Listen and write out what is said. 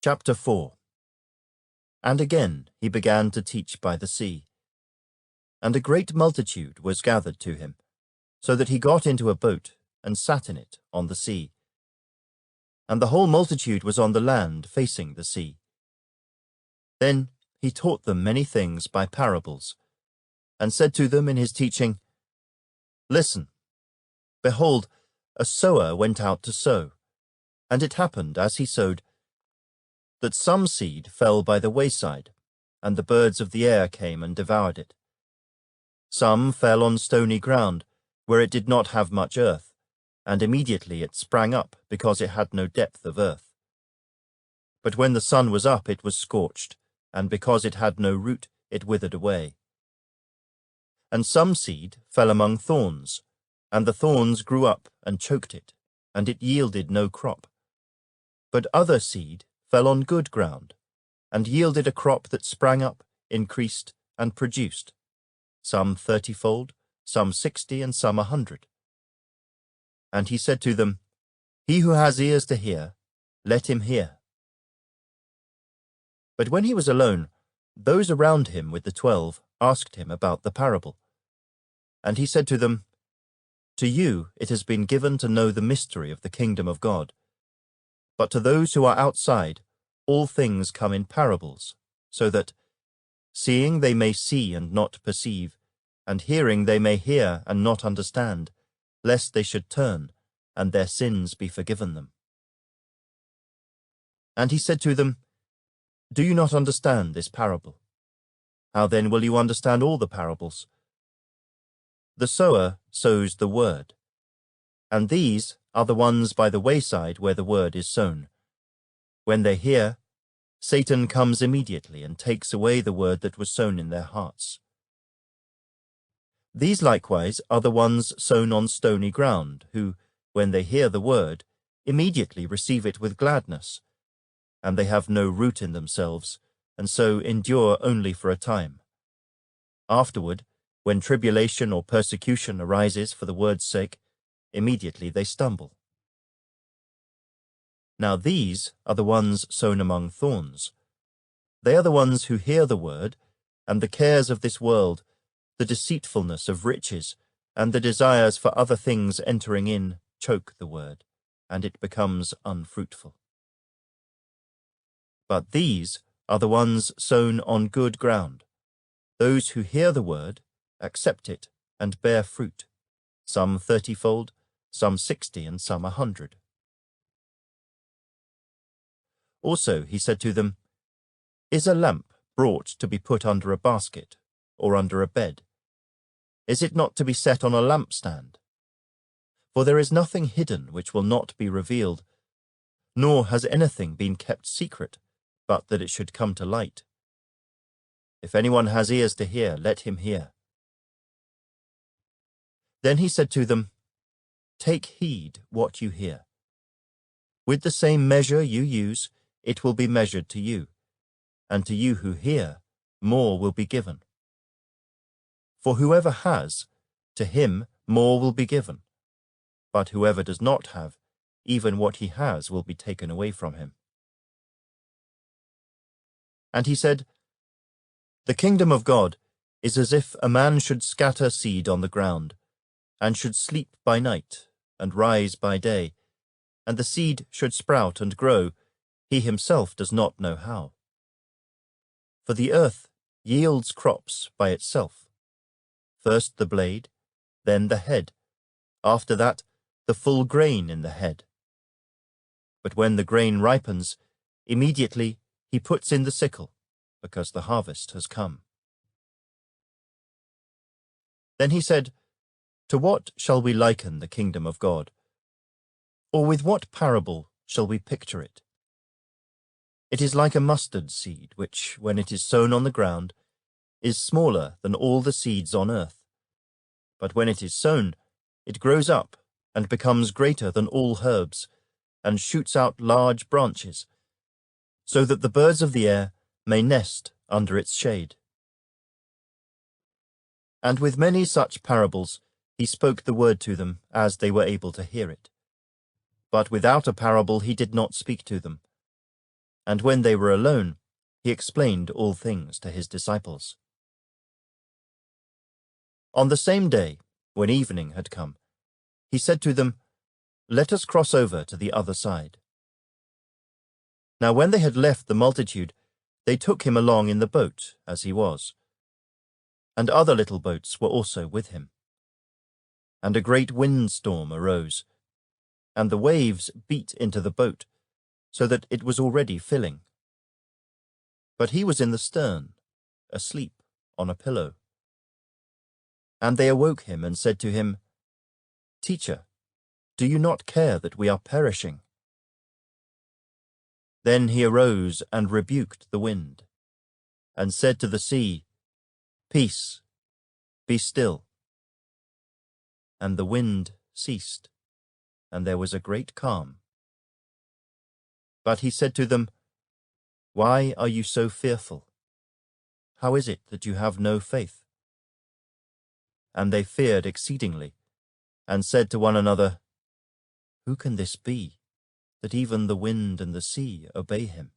Chapter 4. And again he began to teach by the sea. And a great multitude was gathered to him, so that he got into a boat and sat in it on the sea. And the whole multitude was on the land facing the sea. Then he taught them many things by parables, and said to them in his teaching, Listen, behold, a sower went out to sow, and it happened as he sowed, that some seed fell by the wayside, and the birds of the air came and devoured it. Some fell on stony ground, where it did not have much earth, and immediately it sprang up, because it had no depth of earth. But when the sun was up, it was scorched, and because it had no root, it withered away. And some seed fell among thorns, and the thorns grew up and choked it, and it yielded no crop. But other seed fell on good ground, and yielded a crop that sprang up, increased, and produced, some 30-fold, some 60, and some 100. And he said to them, He who has ears to hear, let him hear. But when he was alone, those around him with the 12 asked him about the parable. And he said to them, To you it has been given to know the mystery of the kingdom of God. But to those who are outside, all things come in parables, so that, seeing they may see and not perceive, and hearing they may hear and not understand, lest they should turn, and their sins be forgiven them. And he said to them, Do you not understand this parable? How then will you understand all the parables? The sower sows the word, and these are the ones by the wayside where the word is sown. When they hear, Satan comes immediately and takes away the word that was sown in their hearts. These likewise are the ones sown on stony ground, who, when they hear the word, immediately receive it with gladness, and they have no root in themselves, and so endure only for a time. Afterward, when tribulation or persecution arises for the word's sake, immediately they stumble. Now these are the ones sown among thorns. They are the ones who hear the word, and the cares of this world, the deceitfulness of riches, and the desires for other things entering in, choke the word, and it becomes unfruitful. But these are the ones sown on good ground, those who hear the word, accept it, and bear fruit, some 30-fold, some 60, and some 100. Also he said to them, Is a lamp brought to be put under a basket, or under a bed? Is it not to be set on a lampstand? For there is nothing hidden which will not be revealed, nor has anything been kept secret, but that it should come to light. If anyone has ears to hear, let him hear. Then he said to them, Take heed what you hear. With the same measure you use, it will be measured to you, and to you who hear, more will be given. For whoever has, to him more will be given, but whoever does not have, even what he has will be taken away from him. And he said, The kingdom of God is as if a man should scatter seed on the ground, and should sleep by night, and rise by day, and the seed should sprout and grow, he himself does not know how. For the earth yields crops by itself, first the blade, then the head, after that the full grain in the head. But when the grain ripens, immediately he puts in the sickle, because the harvest has come. Then he said, To what shall we liken the kingdom of God? Or with what parable shall we picture it? It is like a mustard seed, which, when it is sown on the ground, is smaller than all the seeds on earth. But when it is sown, it grows up and becomes greater than all herbs, and shoots out large branches, so that the birds of the air may nest under its shade. And with many such parables he spoke the word to them, as they were able to hear it. But without a parable he did not speak to them. And when they were alone, he explained all things to his disciples. On the same day, when evening had come, he said to them, "Let us cross over to the other side." Now when they had left the multitude, they took him along in the boat as he was. And other little boats were also with him. And a great windstorm arose, and the waves beat into the boat, so that it was already filling. But he was in the stern, asleep on a pillow. And they awoke him and said to him, "Teacher, do you not care that we are perishing?" Then he arose and rebuked the wind, and said to the sea, "Peace, be still." And the wind ceased, and there was a great calm. But he said to them, "Why are you so fearful? How is it that you have no faith?" And they feared exceedingly, and said to one another, "Who can this be, that even the wind and the sea obey him?"